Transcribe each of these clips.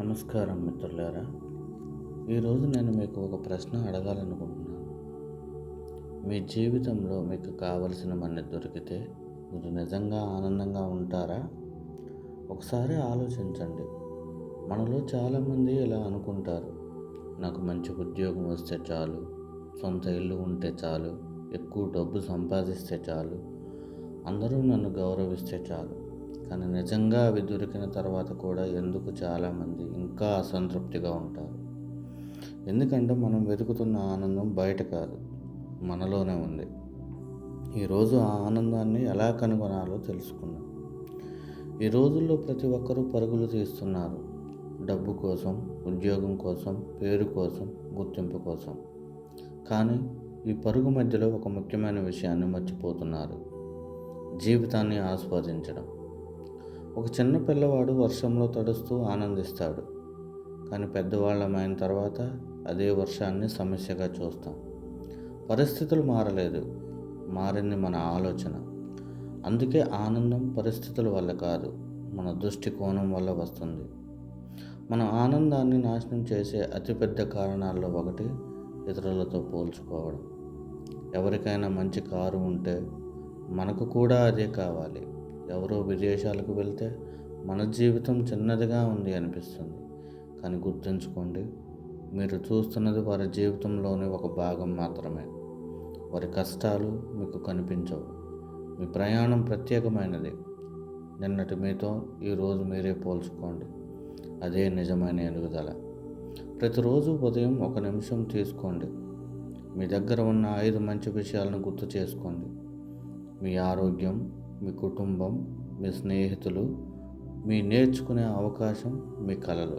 నమస్కారం మిత్రులారా. ఈరోజు నేను మీకు ఒక ప్రశ్న అడగాలనుకుంటున్నాను. మీ జీవితంలో మీకు కావలసిన మన్ని దొరికితే మీరు నిజంగా ఆనందంగా ఉంటారా? ఒకసారి ఆలోచించండి. మనలో చాలామంది ఇలా అనుకుంటారు. నాకు మంచి ఉద్యోగం వస్తే చాలు, సొంత ఇల్లు ఉంటే చాలు, ఎక్కువ డబ్బు సంపాదిస్తే చాలు, అందరూ నన్ను గౌరవిస్తే చాలు. కానీ నిజంగా అవి దొరికిన తర్వాత కూడా ఎందుకు చాలామంది ఇంకా అసంతృప్తిగా ఉంటారు? ఎందుకంటే మనం వెతుకుతున్న ఆనందం బయట కాదు, మనలోనే ఉంది. ఈరోజు ఆ ఆనందాన్ని ఎలా కనుగొనాలో తెలుసుకుందాం. ఈ రోజుల్లో ప్రతి ఒక్కరూ పరుగులు తీస్తున్నారు. డబ్బు కోసం, ఉద్యోగం కోసం, పేరు కోసం, గుర్తింపు కోసం. కానీ ఈ పరుగు మధ్యలో ఒక ముఖ్యమైన విషయాన్ని మర్చిపోతున్నారు: జీవితాన్ని ఆస్వాదించడం. ఒక చిన్న పిల్లవాడు వర్షంలో తడుస్తూ ఆనందిస్తాడు. కానీ పెద్దవాళ్ళమైన తర్వాత అదే వర్షాన్ని సమస్యగా చూస్తాం. పరిస్థితులు మారలేదు, మారింది మన ఆలోచన. అందుకే ఆనందం పరిస్థితుల వల్ల కాదు, మన దృష్టికోణం వల్ల వస్తుంది. మన ఆనందాన్ని నాశనం చేసే అతిపెద్ద కారణాల్లో ఒకటి ఇతరులతో పోల్చుకోవడం. ఎవరికైనా మంచి కారు ఉంటే మనకు కూడా అదే కావాలి. ఎవరో విదేశాలకు వెళ్తే మన జీవితం చిన్నదిగా ఉంది అనిపిస్తుంది. కానీ గుర్తుంచుకోండి, మీరు చూస్తున్నది వారి జీవితంలోని ఒక భాగం మాత్రమే. వారి కష్టాలు మీకు కనిపించవు. మీ ప్రయాణం ప్రత్యేకమైనది. నిన్నటి మీతో ఈరోజు మీరే పోల్చుకోండి. అదే నిజమైన ఎదుగుదల. ప్రతిరోజు ఉదయం ఒక నిమిషం తీసుకోండి. మీ దగ్గర ఉన్న 5 మంచి విషయాలను గుర్తు చేసుకోండి. మీ ఆరోగ్యం, మీ కుటుంబం, మీ స్నేహితులు, మీ నేర్చుకునే అవకాశం, మీ కలలు.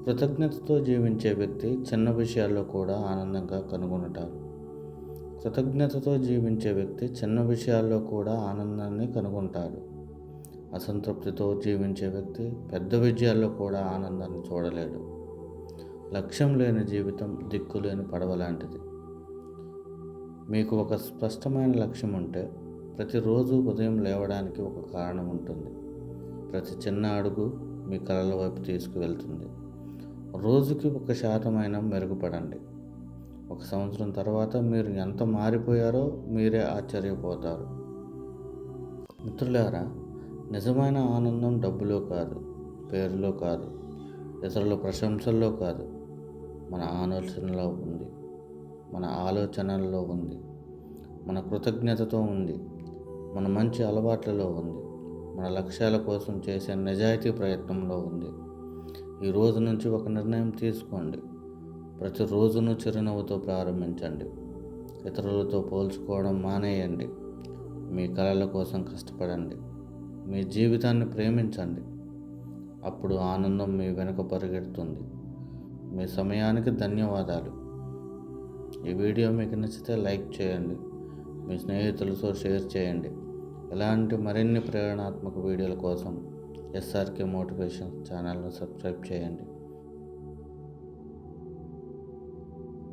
కృతజ్ఞతతో జీవించే వ్యక్తి చిన్న విషయాల్లో కూడా ఆనందంగా కనుగొంటారు. కృతజ్ఞతతో జీవించే వ్యక్తి చిన్న విషయాల్లో కూడా ఆనందాన్ని కనుగొంటాడు. అసంతృప్తితో జీవించే వ్యక్తి పెద్ద విజయాల్లో కూడా ఆనందాన్ని చూడలేడు. లక్ష్యం లేని జీవితం దిక్కులేని పడవ లాంటిది. మీకు ఒక స్పష్టమైన లక్ష్యం ఉంటే ప్రతిరోజు ఉదయం లేవడానికి ఒక కారణం ఉంటుంది. ప్రతి చిన్న అడుగు మీ కలల వైపు తీసుకువెళ్తుంది. రోజుకి 1% మెరుగుపడండి. 1 సంవత్సరం తర్వాత మీరు ఎంత మారిపోయారో మీరే ఆశ్చర్యపోతారు. మిత్రులారా, నిజమైన ఆనందం డబ్బులో కాదు, పేరులో కాదు, ఇతరుల ప్రశంసల్లో కాదు, మన ఆలోచనలో ఉంది, మన ఆలోచనల్లో ఉంది, మన కృతజ్ఞతతో ఉంది, మన మంచి అలవాట్లలో ఉంది, మన లక్ష్యాల కోసం చేసే నిజాయితీ ప్రయత్నంలో ఉంది. ఈ రోజు నుంచి ఒక నిర్ణయం తీసుకోండి. ప్రతిరోజును చిరునవ్వుతో ప్రారంభించండి. ఇతరులతో పోల్చుకోవడం మానేయండి. మీ కలల కోసం కష్టపడండి. మీ జీవితాన్ని ప్రేమించండి. అప్పుడు ఆనందం మీ వెనుక పరిగెడుతుంది. మీ సమయానికి ధన్యవాదాలు. ఈ వీడియో మీకు నచ్చితే లైక్ చేయండి. మీ స్నేహితులతో షేర్ చేయండి. ఇలాంటి మరిన్ని ప్రేరణాత్మక వీడియోల కోసం SRK మోటివేషన్ ఛానల్ను సబ్స్క్రైబ్ చేయండి.